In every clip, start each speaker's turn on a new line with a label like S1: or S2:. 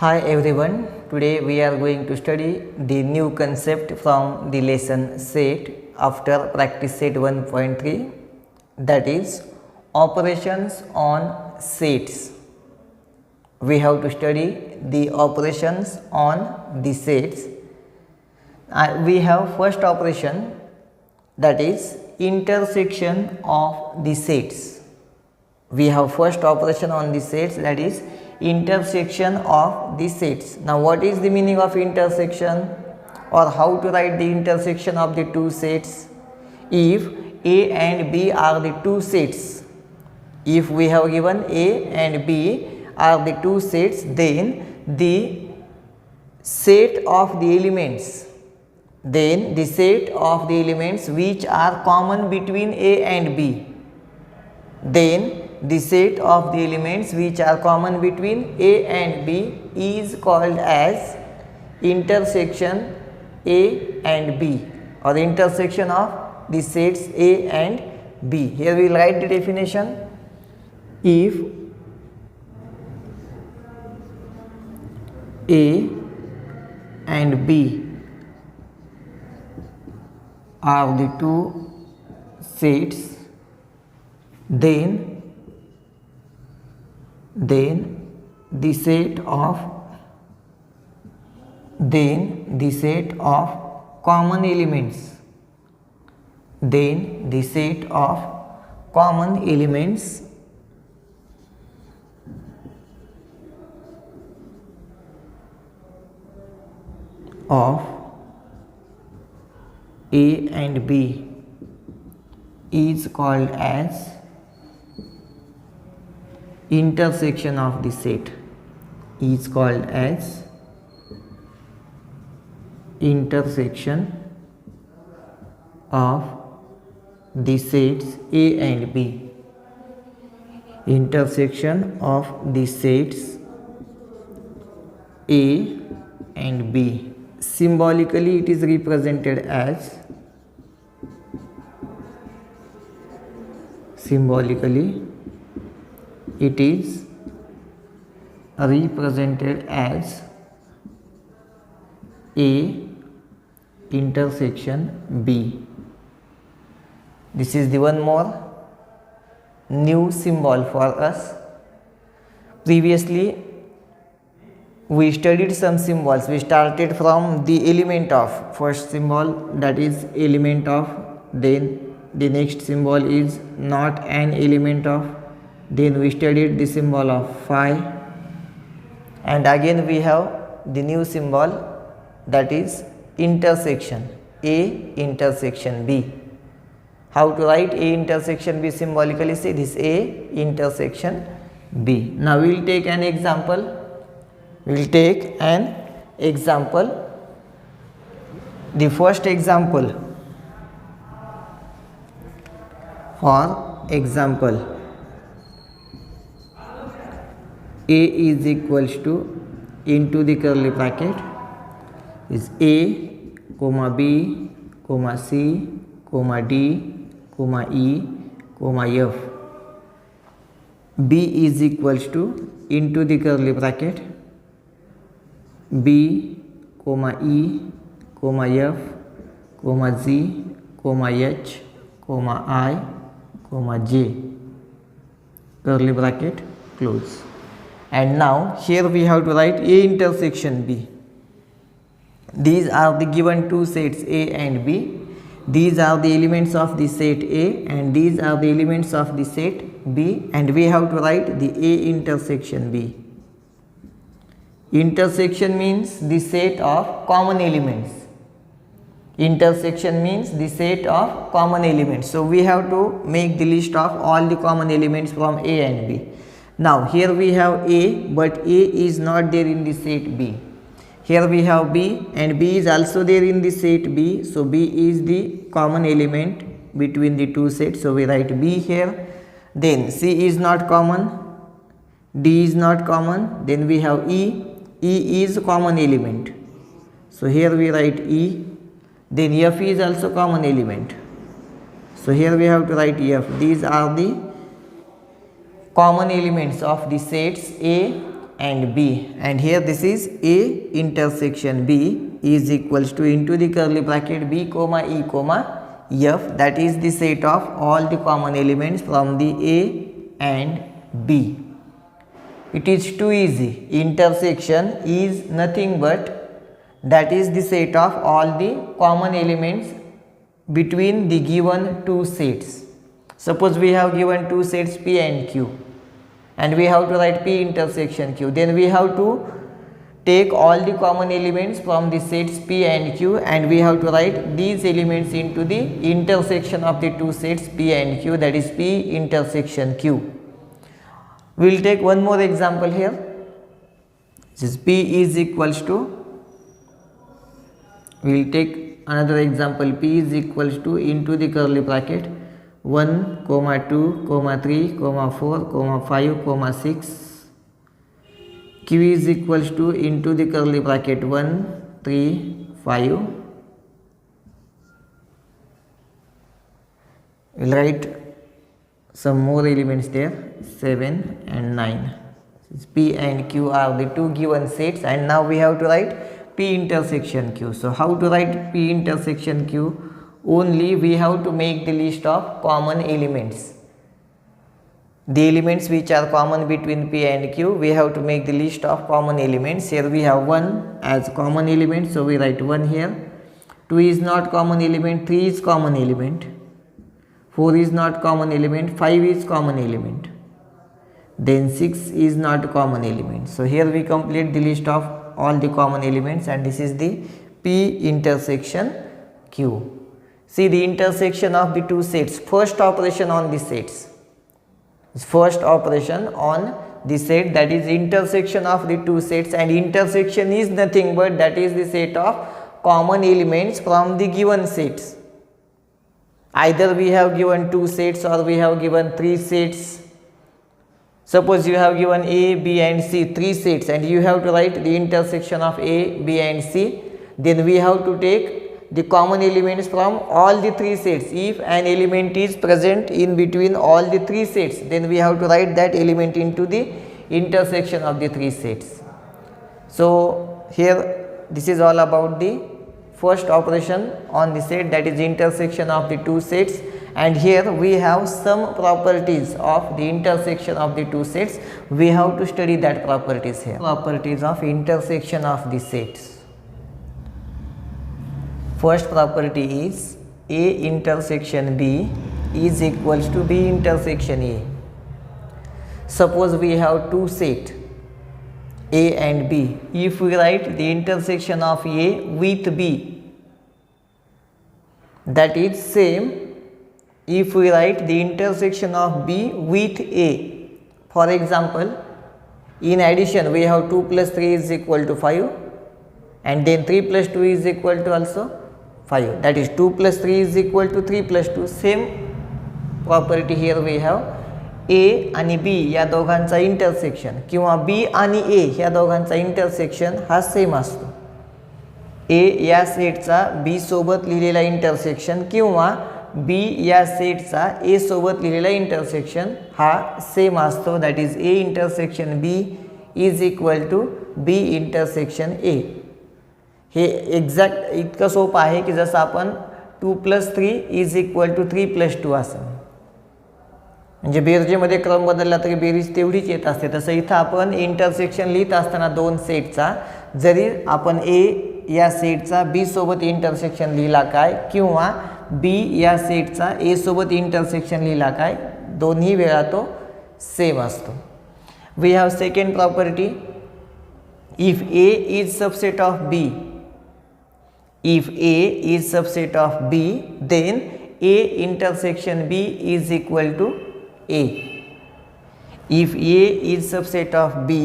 S1: Hi everyone, today we are going to study the new concept from the lesson set after practice set 1.3, that is operations on sets. We have to study the operations on the sets. We have first operation, that is intersection of the sets. We have first operation on the sets, that is intersection of the sets. Now what is the meaning of intersection, or how to write the intersection of the two sets? If A and B are the two sets, if we have given A and B are the two sets, then the set of the elements, which are common between A and B, then the set of the elements which are common between A and B is called as intersection A and B, or intersection of the sets A and B. Here we will write the definition. If A and B are the two sets, then the set of common elements, of A and B is called as intersection of the set, intersection of the sets A and B, intersection of the sets A and B. Symbolically it is represented as A intersection B. This is the one more new symbol for us. Previously we studied some symbols. We started from the element of, first symbol, that is element of, then the next symbol is not an element of, then we studied the symbol of phi, and again we have the new symbol, that is intersection A intersection B. How to write A intersection B symbolically? See, this A intersection B. Now we will take an example. The first example, for example, A is equals to, into the curly bracket, is A, comma B, comma C, comma D, comma E, comma F. B is equals to, into the curly bracket, B, comma E, comma F, comma Z, comma H, comma I, comma J, curly bracket close. And now here we have to write A intersection B. These are the given two sets A and B. These are the elements of the set A and these are the elements of the set B, and we have to write the A intersection B. Intersection means the set of common elements. So we have to make the list of all the common elements from A and B. Now here we have A, but A is not there in the set B. Here we have B and B is also there in the set B. So B is the common element between the two sets. So we write B here. Then C is not common, D is not common. Then we have E. E is common element. So here we write E. Then F is also common element. So here we have to write F. These are the common elements of the sets A and B, and here this is A intersection B is equals to into the curly bracket B comma E comma F, that is the set of all the common elements from the A and B. It is too easy. Intersection is nothing but that is the set of all the common elements between the given two sets. Suppose we have given two sets P and Q, and we have to write P intersection Q. Then we have to take all the common elements from the sets P and Q, and we have to write these elements into the intersection of the two sets P and Q, that is P intersection Q. We will take one more example here. This is P is equals to, we will take another example. P is equals to into the curly bracket 1, 2, 3, 4, 5, 6. Q is equals to into the curly bracket 1, 3, 5. We will write some more elements there, 7 and 9. P and Q are the two given sets, and now we have to write P intersection Q. So how to write P intersection Q? Only we have to make the list of common elements. The elements which are common between P and Q, we have to make the list of common elements. Here we have 1 as common element, so we write 1 here. 2 is not common element, 3 is common element, 4 is not common element, 5 is common element, then 6 is not common element. So here we complete the list of all the common elements, and this is the P intersection Q. See the intersection of the two sets. First operation on the sets. First operation on the set, that is intersection of the two sets, and intersection is nothing but that is the set of common elements from the given sets. Either we have given two sets or we have given three sets. Suppose you have given A, B and C, three sets, and you have to write the intersection of A, B and C. Then we have to take the common elements from all the three sets. If an element is present in between all the three sets, then we have to write that element into the intersection of the three sets. So here this is all about the first operation on the set, that is intersection of the two sets, and here we have some properties of the intersection of the two sets. We have to study that properties here. Properties of intersection of the sets. First property is A intersection B is equals to B intersection A. Suppose we have two sets A and B. If we write the intersection of A with B, that is same if we write the intersection of B with A. For example, in addition we have 2 plus 3 is equal to 5, and then 3 plus 2 is equal to also 5, that is 2 plus 3 is equal to 3 plus 2. Same property here we have A आणि B या दोघांचा intersection किंवा B आणि A या दोघांचा intersection हा same असतो. A या सेटचा B सोबत लिहिलेला इंटरसेक्शन किंवा B या सेटचा A सोबत लिहिलेला इंटरसेक्शन हा सेम असतो, that is A intersection B is equal to B intersection A. हे एक्झॅक्ट इतकं सोपं आहे की जसं आपण 2 + 3 इज इक्वल टू 3 + 2 असं, म्हणजे बेरजेमध्ये क्रम बदलला तरी बेरीज तेवढीच येत असते. तसं इथं आपण इंटरसेक्शन लिहित असताना दोन सेटचा जरी आपण A या सेटचा B सोबत इंटरसेक्शन लिहिला काय किंवा B या सेटचा A सोबत इंटरसेक्शन लिहिला काय, दोन्ही वेळा तो सेम असतो. We have second property, if A is subset of B, if A is subset of B, then A intersection B is equal to A. If A is subset of B,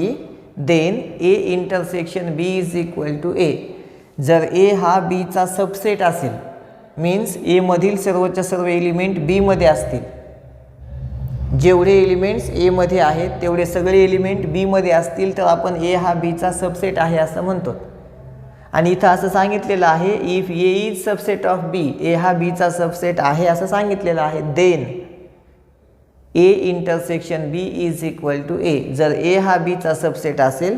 S1: then A intersection B is equal to A. जर A हा B चा subset असेल, means A मधील सर्वच्या सर्व element B मध्ये असतील, जेवढे elements A मध्ये आहेत तेवढे सगळे एलिमेंट B मध्ये असतील, तर आपण A हा B चा सबसेट आहे असं म्हणतो. आणि इथं असं सांगितलेलं आहे if A is subset of B, A हा B चा सबसेट आहे असं सांगितलेलं आहे. Then A intersection B is equal to A. जर ए हा बीचा सबसेट असेल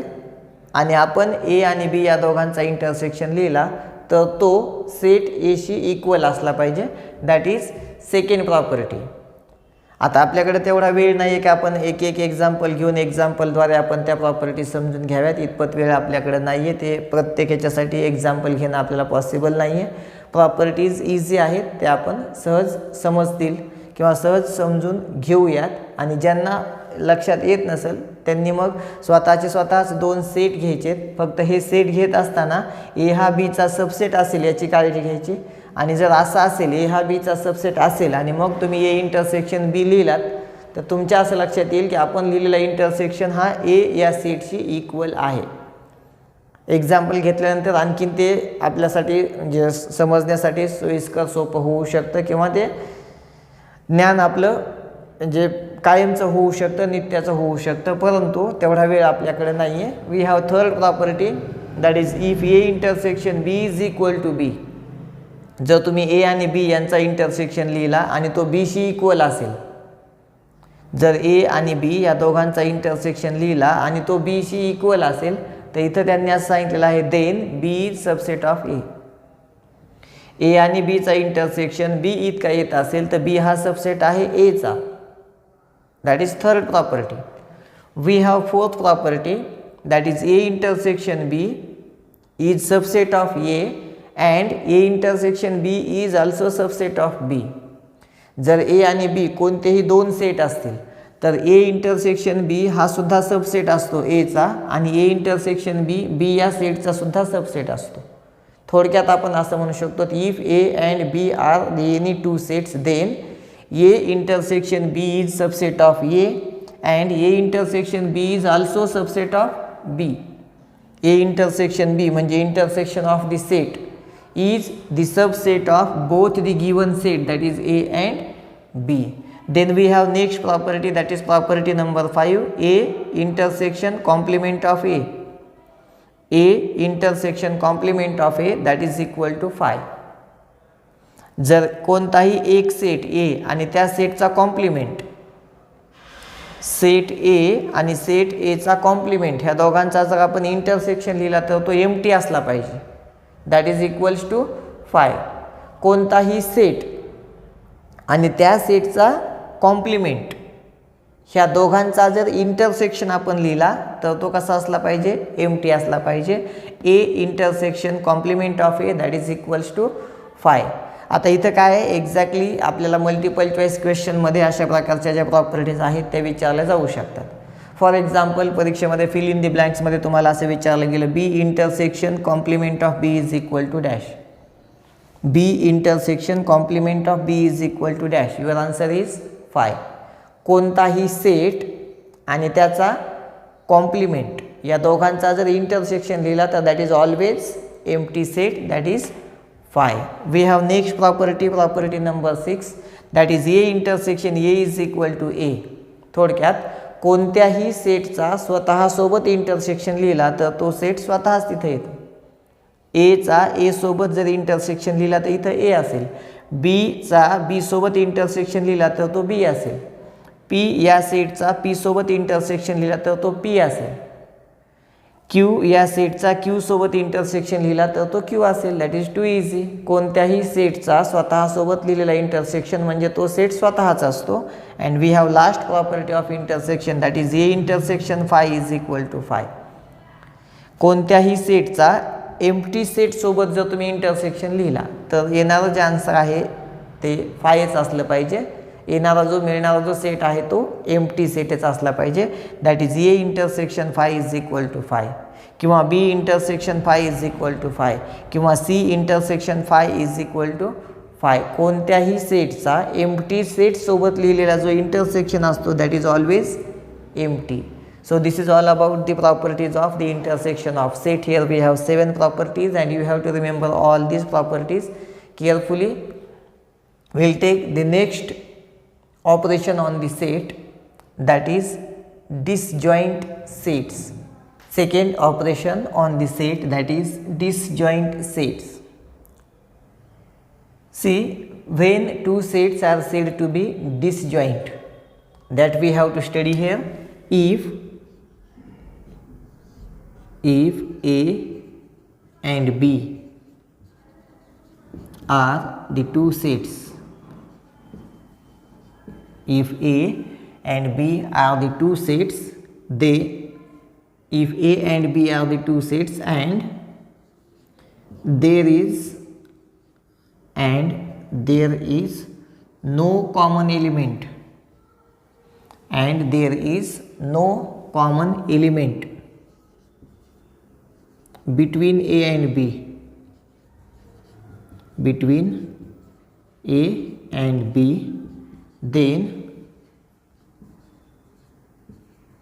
S1: आणि आपण ए आणि बी या दोघांचा इंटरसेक्शन लिहिला तर तो सेट एशी इक्वल असला पाहिजे. That is second property. आता आपल्याकडे तेवढा वेळ नाही आहे की आपण एक एक एक्झाम्पल घेऊन एक्झाम्पलद्वारे आपण त्या प्रॉपर्टी समजून घ्याव्यात. इतपत वेळ आपल्याकडे नाही आहे. ते प्रत्येक ह्याच्यासाठी एक्झाम्पल घेणं आपल्याला पॉसिबल नाही आहे. प्रॉपर्टीज इझी आहेत, त्या आपण सहज समजतील किंवा सहज समजून घेऊयात. आणि ज्यांना लक्षात येत नसेल त्यांनी मग स्वतःच दोन सेट घ्यायचेत. फक्त हे सेट घेत असताना ए हा बीचा सबसेट असेल याची काळजी घ्यायची. आणि जर असा असेल ए हा बीचा सबसेट असेल आणि मग तुम्ही ए इंटरसेक्शन बी लिहिलात तर तुमच्या असं लक्षात येईल की आपण लिहिलेला इंटरसेक्शन हा ए या सेटशी इक्वल आहे. एक्झाम्पल घेतल्यानंतर आणखीन ते आपल्यासाठी म्हणजे समजण्यासाठी सोयीस्कर सोपं होऊ शकतं किंवा ते ज्ञान आपलं म्हणजे कायमचं होऊ शकतं, नित्याचं होऊ शकतं. परंतु तेवढा वेळ आपल्याकडे नाही आहे. We have third property that is if A intersection B is equal to B. जर तुम्ही ए आणि बी यांचा इंटरसेक्शन लिहिला आणि तो बीशी इक्वल असेल, जर ए आणि बी या दोघांचा इंटरसेक्शन लिहिला आणि तो बीशी इक्वल असेल तर इथं त्यांनी असं सांगितलेलं आहे then B is subset of A. A आणि बीचा इंटरसेक्शन बी इतका येत असेल तर बी हा सबसेट आहे एचा. That is third property. We have fourth property that is A intersection B is subset of A and A intersection B is also subset of B. जर ए आणि B कोणतेही दोन सेट असतील तर ए intersection B हा सुद्धा subset असतो एचा आणि ए इंटरसेक्शन बी या सेटचा सुद्धा सबसेट असतो. थोडक्यात आपण असं म्हणू शकतो की if A and B are any two sets then A intersection B is subset of A and A intersection B is also subset of B. A intersection B म्हणजे intersection of the set is the subset of both the given set that is A and B. Then we have next property that is property number 5 A intersection complement of A. A intersection complement of A that is equal to 5. जर कोणताही एक set A आणि त्या सेटचा compliment set A आणि set A चा compliment ह्या दोघांचा जर आपण इंटरसेक्शन लिहिला तर तो एम्प्टी असला पाहिजे. That is equals to 5. कोणताही सेट आणि त्या सेटचा कॉम्प्लिमेंट ह्या दोघांचा जर इंटरसेक्शन आपण लिहिला तर तो कसा असला पाहिजे, एम्प्टी असला पाहिजे. A intersection complement of A that is equals to 5. आता इथं काय आहे एक्झॅक्टली आपल्याला मल्टिपल चॉईस क्वेश्चनमध्ये अशा प्रकारच्या ज्या प्रॉपर्टीज आहेत त्या विचारल्या जाऊ शकतात. फॉर एक्झाम्पल परीक्षेमध्ये फिल इन द ब्लँक्समध्ये तुम्हाला असं विचारलं गेलं B intersection complement of B is equal to dash. B intersection complement of B is equal to dash. Your answer is 5. कोणताही सेट आणि त्याचा कॉम्प्लिमेंट या दोघांचा जर इंटरसेक्शन लिहिला तर that is always empty set. That is 5. We have next property number 6 that is A intersection A is equal to A. थोडक्यात कोणत्याही सेटचा स्वतःसोबत इंटरसेक्शन लिहिला तर तो सेट स्वतःच तिथे येतो. एचा ए सोबत जर इंटरसेक्शन लिहिला तर इथं ए असेल. बीचा बी सोबत इंटरसेक्शन लिहिला तर तो बी असेल. पी या सेटचा पी सोबत इंटरसेक्शन लिहिला तर तो पी असेल. क्यू या सेटचा क्यू सोबत इंटरसेक्शन लिहिला तर तो क्यू असेल. That is too easy. कोणत्याही सेटचा स्वतःसोबत लिहिलेला इंटरसेक्शन म्हणजे तो सेट स्वतःच असतो. And we have last property of intersection that is A intersection 5 is equal to 5. कोणत्याही सेटचा एम्प्टी सेट सोबत जर तुम्ही इंटरसेक्शन लिहिला तर येणारं जे आन्सर आहे ते 5च असलं पाहिजे. मिळणारा जो सेट आहे तो एम्प्टी सेटच असला पाहिजे. That is A intersection 5 is equal to 5 किंवा B intersection 5 is equal to 5 किंवा C intersection 5 is equal to 5. कोणत्याही सेटचा एम्प्टी सेट सोबत लिहिलेला जो इंटरसेक्शन असतो that is always empty. So this is all about the properties of the intersection of set. Here we have 7 properties and you have to remember all these properties carefully. We'll take the next operation on the set that is disjoint sets. Second operation on the set that is disjoint sets. See, when two sets are said to be disjoint, that we have to study here. If A and B are the two sets, if A and B are the two sets, if A and B are the two sets and there is no common element, and there is no common element between A and B, then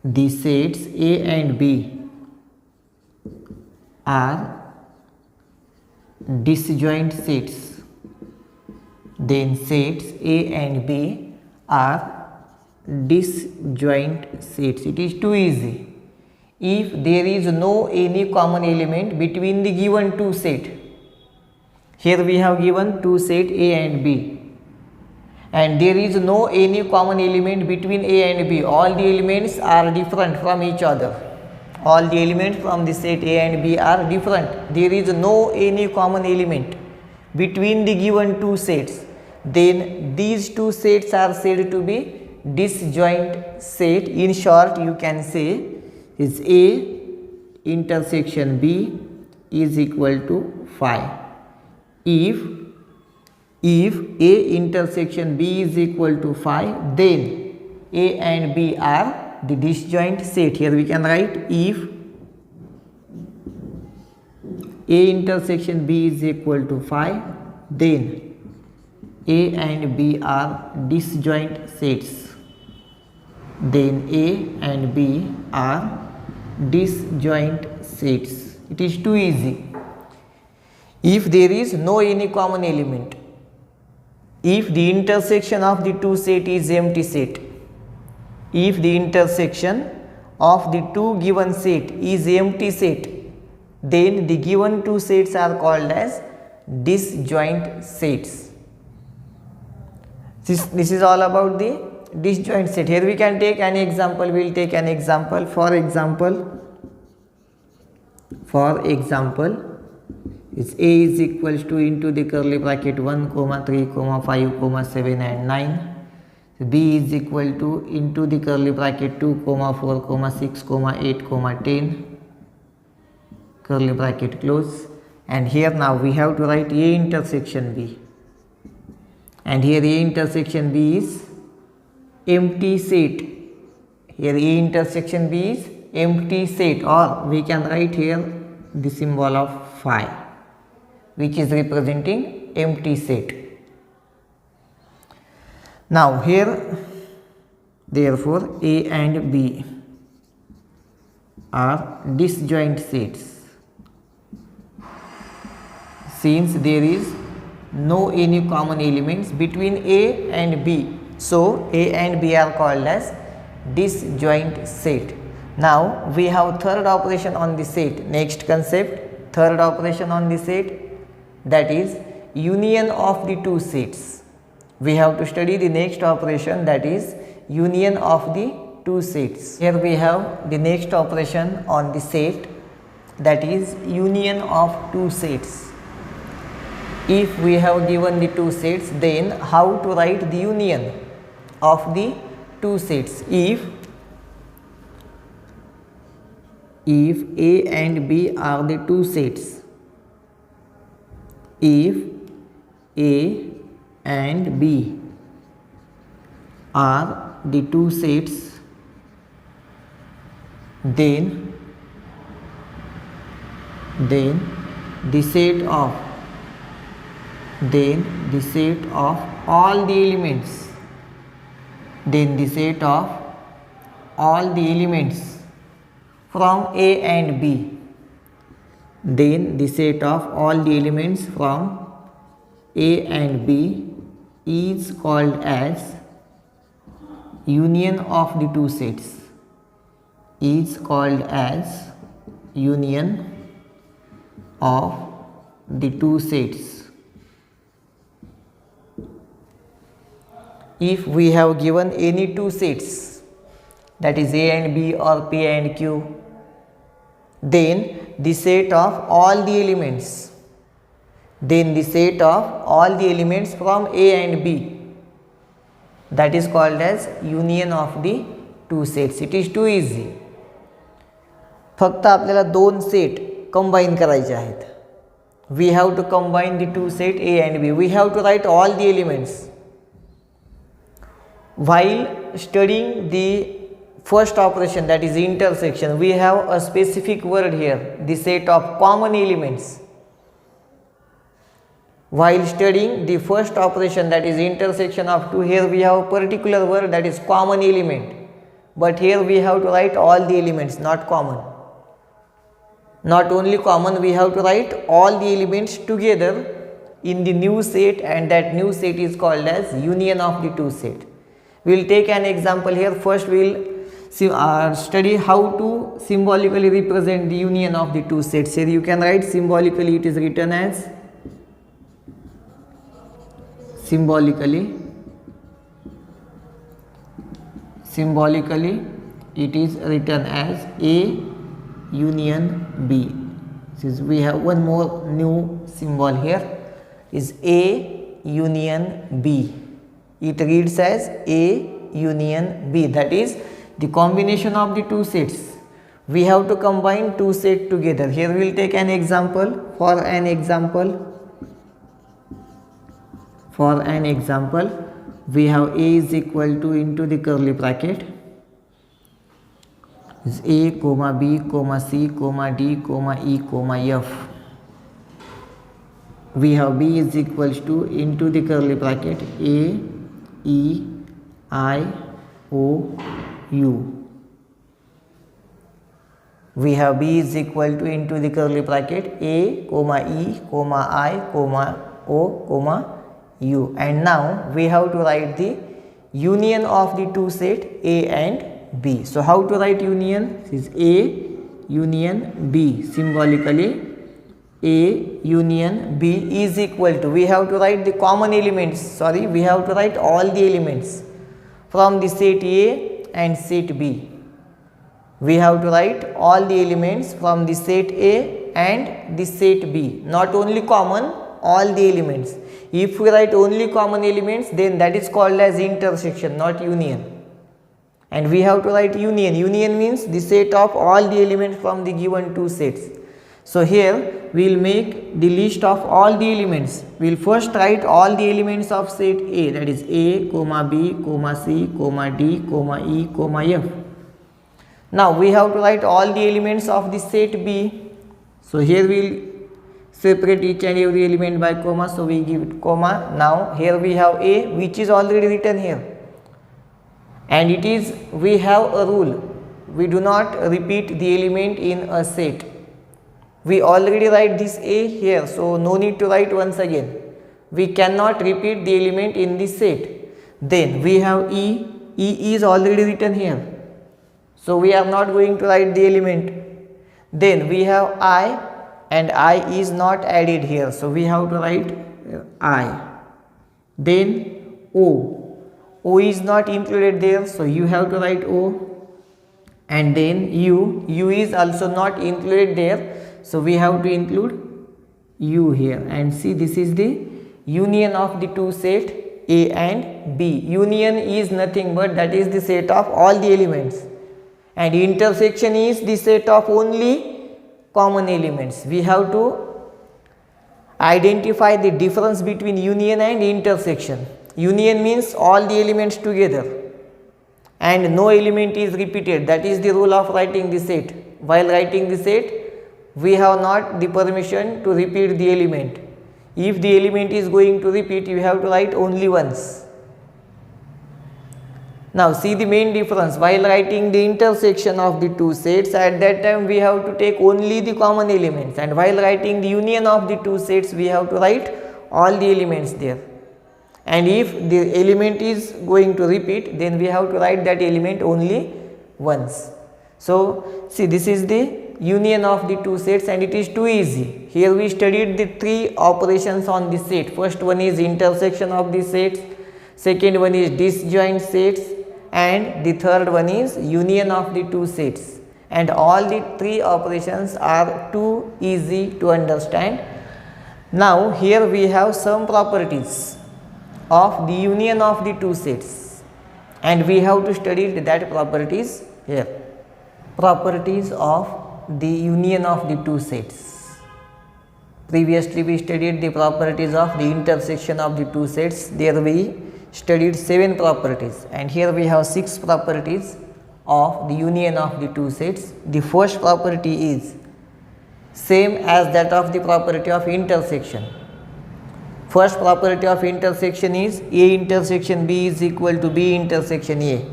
S1: the sets A and B are disjoint sets. Then sets A and B are disjoint sets. It is too easy. If there is no any common element between the given two set, here we have given two set A and B, and there is no any common element between A and B. All the elements are different from each other. All the elements from the set A and B are different. There is no any common element between the given two sets. Then these two sets are said to be disjoint set. In short, you can say is A intersection B is equal to phi. If A intersection B is equal to phi, then A and B are the disjoint set. Here we can write, if A intersection B is equal to phi, then A and B are disjoint sets. Then A and B are disjoint sets. It is too easy. If there is no any common element, if the intersection of the two set is empty set, if the intersection of the two given set is empty set, then the given two sets are called as disjoint sets. This is all about the disjoint set. Here we can take an example. We will take an example. For example, is A is equals to into the curly bracket 1, 3, 5, 7 and 9. B is equal to into the curly bracket 2, 4, 6, 8, 10, curly bracket close. And here now we have to write A intersection B, and here A intersection B is empty set. Here A intersection B is empty set, or we can write here the symbol of phi, which is representing empty set. Now here, therefore A and B are disjoint sets. Since there is no any common elements between A and B, so A and B are called as disjoint set. Now we have third operation on the set. Next concept, third operation on the set, that is union of the two sets. We have to study the next operation, that is union of the two sets. Here we have the next operation on the set, that is union of two sets. If we have given the two sets, then how to write the union of the two sets? If A and B are the two sets, if A and B are the two sets, then the set of all the elements, from A and B, then the set of all the elements from A and B is called as union of the two sets, is called as union of the two sets. if we have given any two sets, that is A and B or P and Q, then the set of all the elements, from A and B, that is called as union of the two sets. It is too easy. फक्त आपल्याला दोन set combine करायचे आहेत. We have to combine the two set A and B. We have to write all the elements. While studying the first operation, that is intersection, we have a specific word here, the set of common elements. While studying the first operation, that is intersection of two, here we have a particular word, that is common element. But here we have to write all the elements, not common. Not only common, we have to write all the elements together in the new set, and that new set is called as union of the two set. We will take an example here. First we will study how to symbolically represent the union of the two sets. Here you can write symbolically, it is written as symbolically it is written as A union B. Since we have one more new symbol here, is A union B. It reads as A union B, that is the combination of the two sets. We have to combine two sets together. Here we will take an example. For an example, we have A is equal to, into the curly bracket, is A, comma B, comma C, comma D, comma E, comma F. We have B is equals to, into the curly bracket, A, E, I, O, U. We have B is equal to, into the curly bracket, A, comma E, comma I, comma O, comma U. And now we have to write the union of the two set A and B. So how to write union? This is A union B. Symbolically, A union B is equal to, we have to write the common elements, we have to write all the elements from the set A and set B. We have to write all the elements from the set A and the set B, not only common, all the elements. If we write only common elements, then that is called as intersection, not union. And we have to write union. Union means the set of all the elements from the given two sets. So here we will make the list of all the elements. We will first write all the elements of set A, that is A, comma B, comma C, comma D, comma E, comma F. Now we have to write all the elements of the set B. So here we will separate each and every element by comma. So we give it comma. Now here we have A, which is already written here. And it is, we have a rule, we do not repeat the element in a set. We already write this A here, so no need to write once again. We cannot repeat the element in this set. Then we have E, E is already written here, so we are not going to write the element. Then we have I, and I is not added here, so we have to write I. Then O, O is not included there, so you have to write O. And then U, U is also not included there, so we have to include U here. And see, this is the union of the two set A and B. Union is nothing but that is the set of all the elements, and intersection is the set of only common elements. We have to identify the difference between union and intersection. Union means all the elements together and no element is repeated. That is the rule of writing the set. While writing the set, we have not the permission to repeat the element. If the element is going to repeat, you have to write only once. Now see the main difference. While writing the intersection of the two sets, at that time we have to take only the common elements, and while writing the union of the two sets, we have to write all the elements there. And if the element is going to repeat, then we have to write that element only once. So see, this is the union of the two sets, and it is too easy. Here we studied the three operations on the set. First one is intersection of the sets, second one is disjoint sets, and the third one is union of the two sets. And all the three operations are too easy to understand. Now here we have some properties of the union of the two sets, and we have to study that properties here. Properties of the union of the two sets. Previously we studied the properties of the intersection of the two sets. There we studied 7 properties, and here we have 6 properties of the union of the two sets. The first property is same as that of the property of intersection. First property of intersection is A intersection B is equal to B intersection A.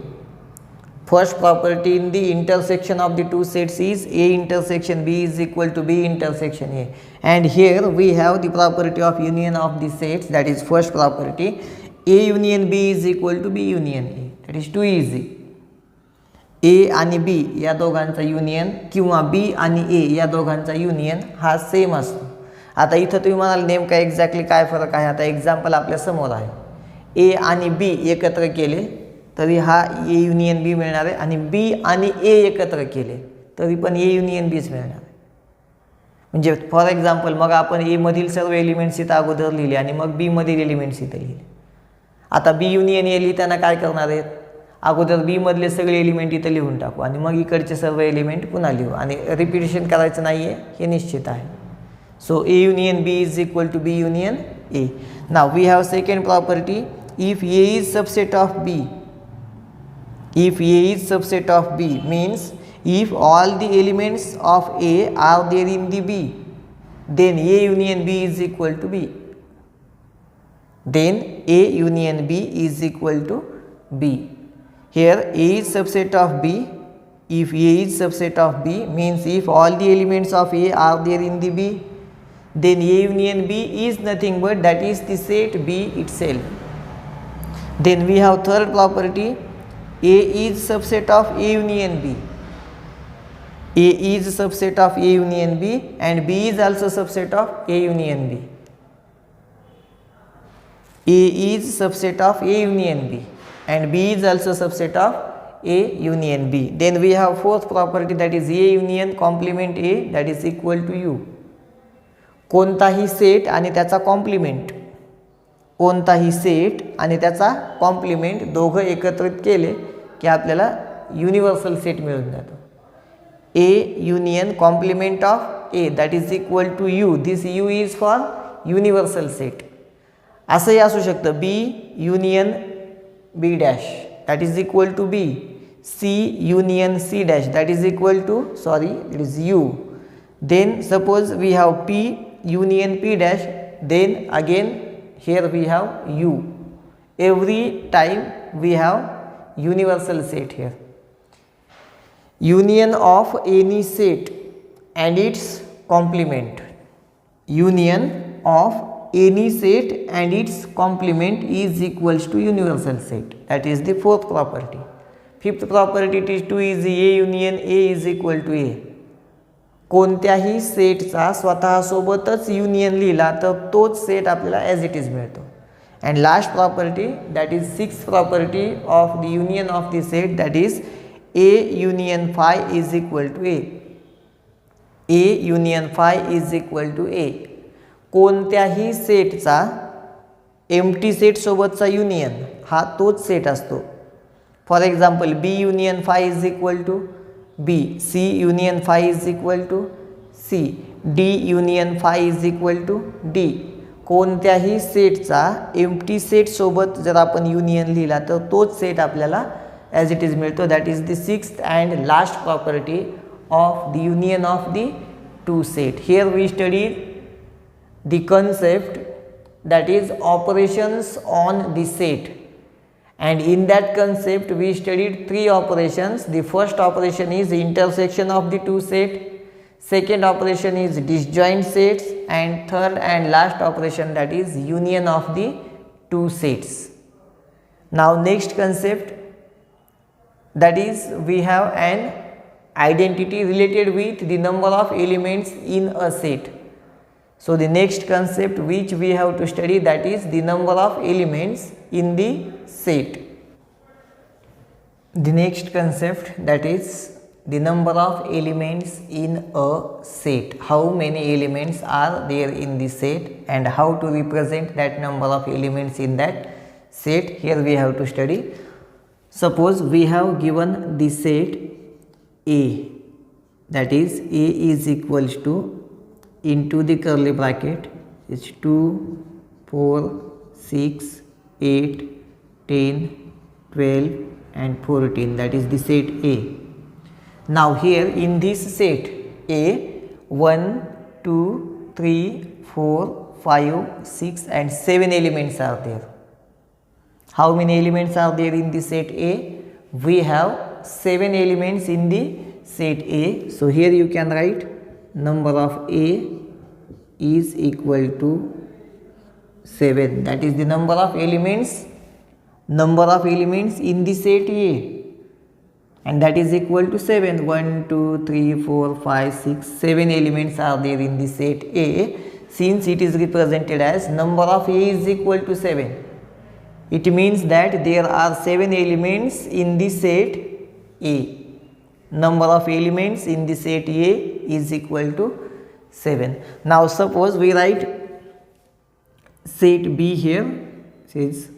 S1: First property in the intersection of the two sets is A intersection B is equal to B intersection A. And here we have the property of union of the sets, that is first property. A union B is equal to B union A. That is too easy. A आणि B या दोघांचा union किंवा B आणि A या दोघांचा union हा same असतो. आता इथं तुम्ही म्हणाल नेमका एक्झॅक्टली काय फरक आहे. आता एक्झाम्पल आपल्या समोर आहे. A आणि B एकत्र केले तरी हा A युनियन B मिळणार आहे, आणि B आणि A एकत्र केले तरी पण A युनियन Bच मिळणार आहे. म्हणजे फॉर एक्झाम्पल मग आपण A मधील सर्व एलिमेंट्स इथं अगोदर लिहिले आणि मग B मधील एलिमेंट्स इथं लिहिले. आता B युनियन A लिहिताना काय करणार आहेत, अगोदर बी मधले सगळे एलिमेंट इथं लिहून टाकू आणि मग इकडचे सर्व एलिमेंट पुन्हा लिहू, आणि रिपिटेशन करायचं नाही आहे हे निश्चित आहे. So A union B is equal to B union A. Now we have second property. If A is subset of B, if A is subset of B means if all the elements of A are there in the B, then A union B is equal to B. Then A union B is equal to B. Here A is subset of B. If A is subset of B means if all the elements of A are there in the B, then A union B is nothing but that is the set B itself. Then we have third property. A is subset of A union B. A is subset of A union B, and B is also subset of A union B. A is subset of A union B, and B is also subset of A union B. Then we have fourth property, that is A union complement A, that is equal to U. कोणताही set आणि त्याचा compliment, कोणताही set आणि त्याचा compliment दोघं एकत्रित केले की आपल्याला युनिव्हर्सल सेट मिळून जातो. A union complement of A that is equal to U. This U is for universal set. असंही असू शकतं B union B dash that is equal to B. C union C dash that is equal to it is U. Then suppose we have P union P dash, then again here we have U. Every time we have universal set here. Union of any set and its complement. Union of any set and its complement is equals to universal set. That is the fourth property. Fifth property, it is too easy. A union A is equal to A. कोणत्याही सेटचा स्वतःसोबतच union लिहिला तर तोच set आपल्याला as it is मिळतो. And last property, that is sixth property of the union of the set, that is A union phi is equal to A. A union phi is equal to A. कोणत्याही सेटचा empty सेटसोबतचा union हा तोच set असतो. For example B union phi is equal to B, C union phi is equal to C, D union phi is equal to D. कोणत्याही सेटचा empty set सोबत जर आपण union लिहिला तर तोच सेट आपल्याला ॲज इट इज मिळतो. That is the sixth and last property of the union of the two set. Here we study the concept that is operations on the set. And in that concept we studied 3 operations. The first operation is intersection of the two set, second operation is disjoint sets, and third and last operation, that is union of the two sets. Now next concept, that is we have an identity related with the number of elements in a set. So the next concept which we have to study, that is the number of elements in the set. The next concept, that is the number of elements in a set. How many elements are there in the set and how to represent that number of elements in that set. Here we have to study. Suppose we have given the set A, that is A is equals to, into the curly bracket, is 2, 4, 6, 8, 10, 12 and 14, that is the set A. Now here in this set A, 1, 2, 3, 4, 5, 6 and 7 elements are there. How many elements are there in the set A? We have 7 elements in the set A. So here you can write number of A is equal to 7. That is the number of elements in the set A, and that is equal to 7. 1, 2, 3, 4, 5, 6, 7 elements are there in the set A. Since it is represented as number of A is equal to 7, it means that there are 7 elements in the set A. Number of elements in the set A is equal to 7. Now suppose we write set B here, says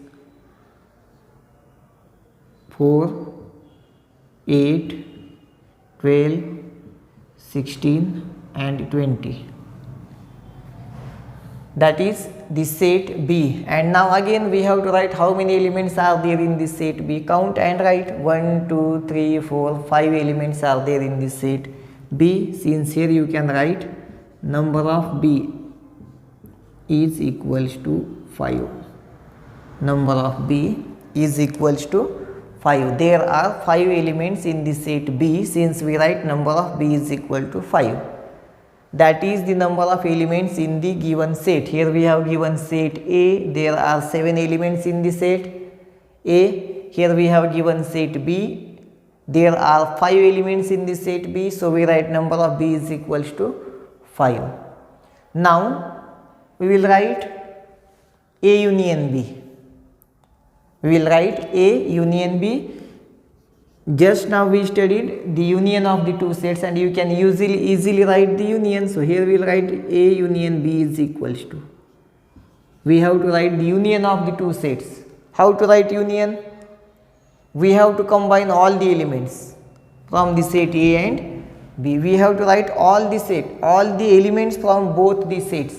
S1: 4, 8, 12, 16 and 20. That is the set B. And now again we have to write how many elements are there in the set B. Count and write 1, 2, 3, 4, 5 elements are there in the set B. Since here you can write number of B is equals to 5. Number of B is equals to 5. There are 5 elements in the set B. Since we write number of B is equal to 5. That is the number of elements in the given set. Here we have given set A. There are 7 elements in the set A. Here we have given set B. There are 5 elements in the set B. So we write number of B is equals to 5. Now we will write A union B. We will write A union B. Just now we studied the union of the two sets and you can easily write the union. So here we will write A union B is equals to. We have to write the union of the two sets. How to write union? We have to combine all the elements from the set A and B. We have to write all the elements from both the sets.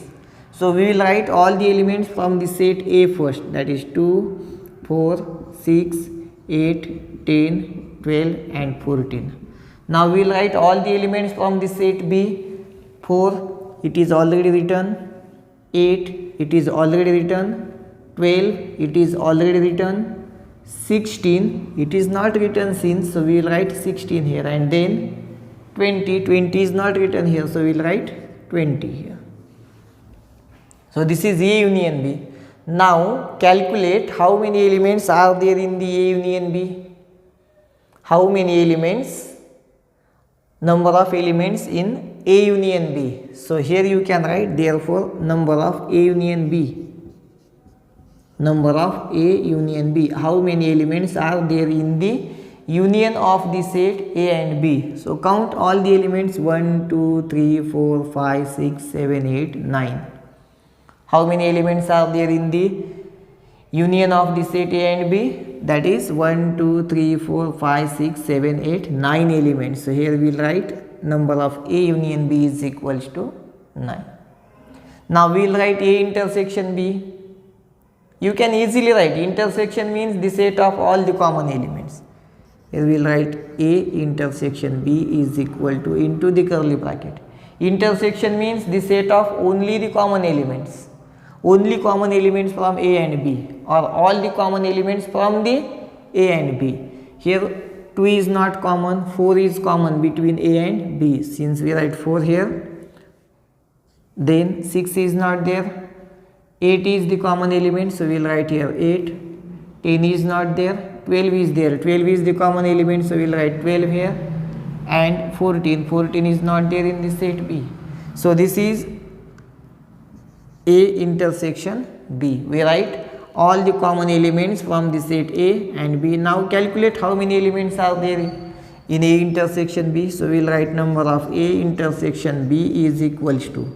S1: So we will write all the elements from the set A first, that is 2, 4, 6, 8, 10, 12 and 14. Now we will write all the elements from the set B. 4 it is already written, 8 it is already written, 12 it is already written, 16 it is not written since, so we will write 16 here, and then 20 is not written here, so we will write 20 here. So this is A union B. Now calculate how many elements are there in the A union B. How many elements? Number of elements in A union B. So here you can write therefore number of A union B. Number of A union B. How many elements are there in the union of the set A and B? So count all the elements: 1, 2, 3, 4, 5, 6, 7, 8, 9. How many elements are there in the union of the set A and B? That is 1, 2, 3, 4, 5, 6, 7, 8, 9 elements. So here we will write number of A union B is equals to 9. Now we will write A intersection B. You can easily write intersection means the set of all the common elements. Here we will write A intersection B is equal to, into the curly bracket. Intersection means the set of only the common elements. Only common elements from A and B, or all the common elements from the A and B. Here 2 is not common, 4 is common between A and B. Since we write 4 here, then 6 is not there, 8 is the common element, so we will write here 8, 10 is not there, 12 is there, 12 is the common element, so we will write 12 here, and 14 is not there in the set B. So this is A intersection B. We write all the common elements from the set A and B. Now calculate how many elements are there in A intersection B. So we will write number of A intersection B is equals to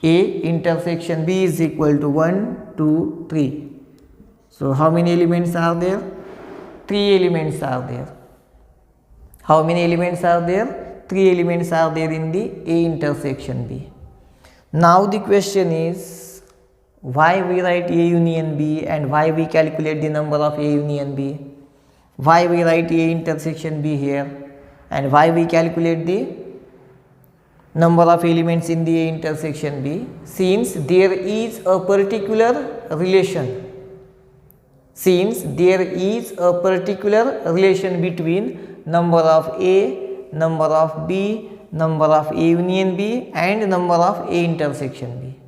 S1: A intersection B is equal to 1, 2, 3. So how many elements are there? 3 elements are there. How many elements are there? 3 elements are there in the A intersection B. Now the question is, why we write A union B and why we calculate the number of A union B? Why we write A intersection B here and why we calculate the number of elements in the A intersection B? Since there is a particular relation. Since there is a particular relation between number of A, number of B, number of A union B and number of A intersection B.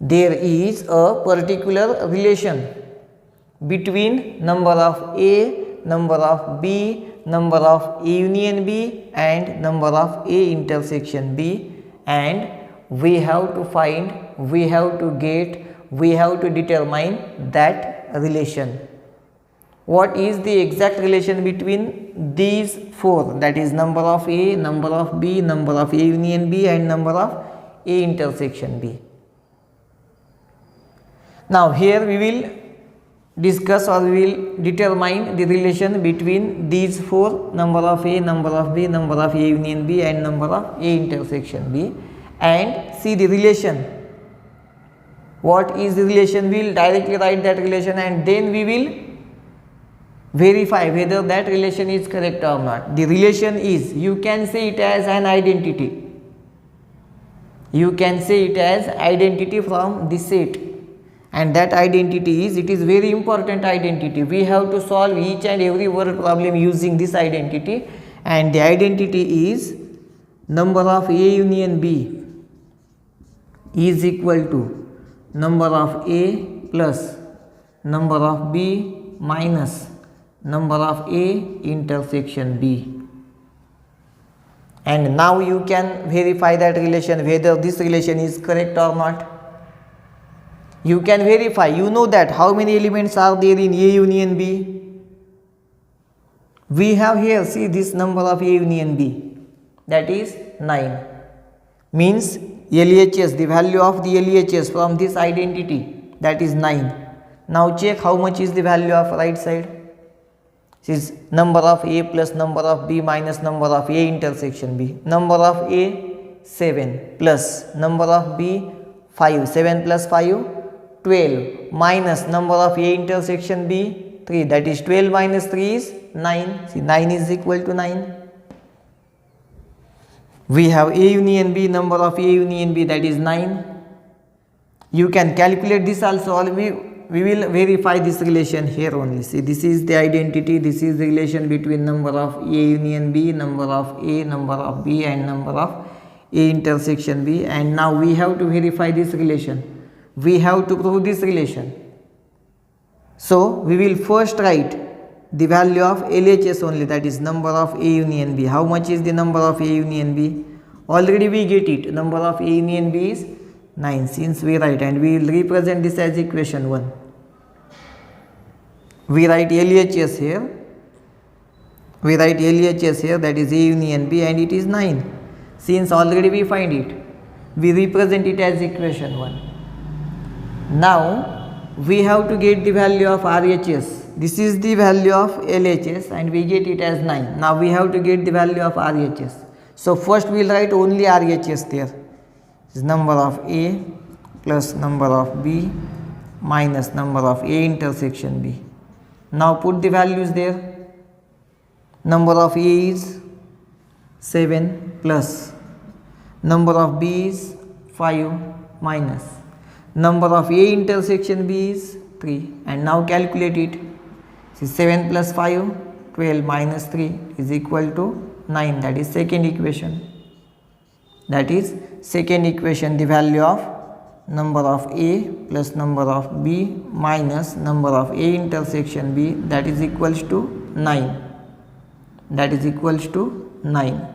S1: There is a particular relation between number of A, number of B, number of A union B and number of A intersection B, and we have to find, we have to get, we have to determine that relation. What is the exact relation between these 4, that is number of A, number of B, number of A union B and number of A intersection B. Now here we will discuss or we will determine the relation between these 4, number of A, number of B, number of A union B and number of A intersection B, and see the relation. What is the relation? We will directly write that relation and then we will verify whether that relation is correct or not. The relation is, you can say it as an identity. You can say it as identity from the set, and that identity is, it is very important identity. We have to solve each and every word problem using this identity, and the identity is number of A union B is equal to number of A plus number of B minus number of A intersection B. And now you can verify that relation, whether this relation is correct or not. You can verify, you know that how many elements are there in A union B. We have here, see this number of A union B, that is 9. Means LHS, the value of the LHS from this identity, that is 9. Now check how much is the value of right side. This is number of A plus number of B minus number of A intersection B. Number of A 7 plus number of B 5. 7 plus 5 12 minus number of A intersection B 3, that is 12 minus 3 is 9. See, 9 is equal to 9. We have A union B, number of A union B, that is 9. You can calculate this also, or we will verify this relation here only. See, this is the identity, this is the relation between number of A union B, number of A, number of B and number of A intersection B, and now we have to verify this relation. We have to prove this relation. So we will first write the value of LHS only, that is number of A union B. How much is the number of A union B? Already we get it, number of A union B is 9, since we write, and we will represent this as equation 1. We write LHS here, we write LHS here, that is A union B, and it is 9. Since already we find it, we represent it as equation 1. Now we have to get the value of RHS. This is the value of LHS and we get it as 9. Now we have to get the value of RHS. So first we will write only RHS there. This is number of A plus number of B minus number of A intersection B. Now put the values there. Number of A is 7 plus number of B is 5 minus number of A intersection B is 3, and now calculate it. See, 7 plus 5, 12 minus 3 is equal to 9, that is second equation. That is second equation, the value of number of A plus number of B minus number of A intersection B, that is equals to 9. That is equals to 9.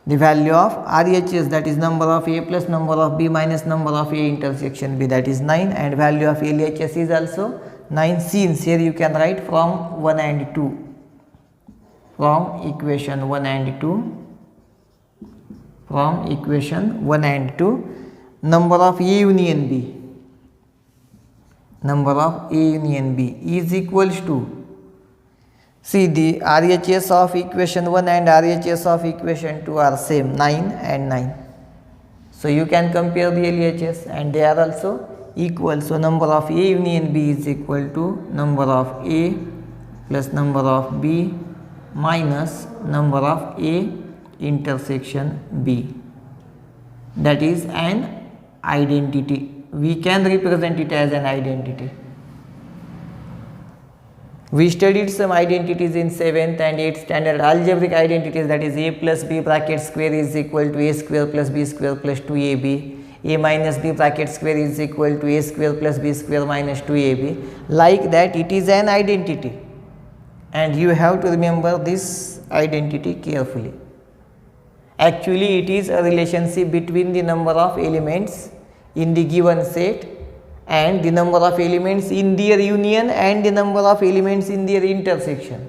S1: the value of RHS, that is number of A plus number of B minus number of A intersection B, that is 9, and value of LHS is also 9, since here you can write from 1 and 2, from equation 1 and 2, from equation 1 and 2, number of A union B, number of A union B is equals to, see, the RHS of equation 1 and RHS of equation 2 are same, 9 and 9. So you can compare the LHS and they are also equal. So number of A union B is equal to number of A plus number of B minus number of A intersection B. That is an identity. We can represent it as an identity. We studied some identities in 7th and 8th standard, algebraic identities, that is A plus B bracket square is equal to A square plus B square plus 2AB, A minus B bracket square is equal to A square plus B square minus 2AB. Like that, it is an identity and you have to remember this identity carefully. Actually, it is a relationship between the number of elements in the given set and the number of elements in their union and the number of elements in their intersection.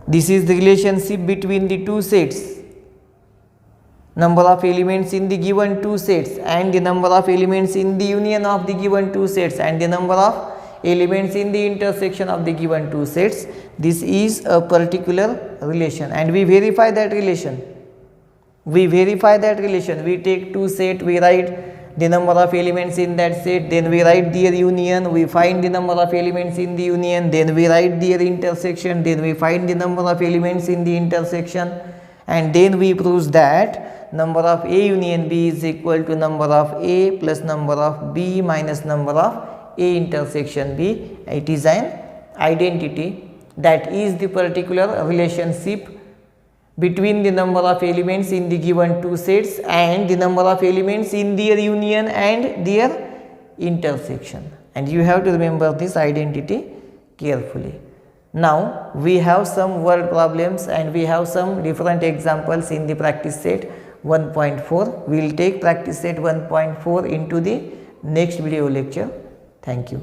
S1: This is the relationship between the two sets, number of elements in the given two sets and the number of elements in the union of the given two sets and the number of elements in the intersection of the given two sets. This is a particular relation and we verify that relation. We take two sets, we write the number of elements in that set, then we write their union, we find the number of elements in the union, then we write their intersection, then we find the number of elements in the intersection, and then we prove that number of A union B is equal to number of A plus number of B minus number of A intersection B. It is an identity, that is the particular relationship between the number of elements in the given two sets and the number of elements in their union and their intersection, and you have to remember this identity carefully. Now we have some word problems and we have some different examples in the practice set 1.4. We will take practice set 1.4 into the next video lecture. Thank you.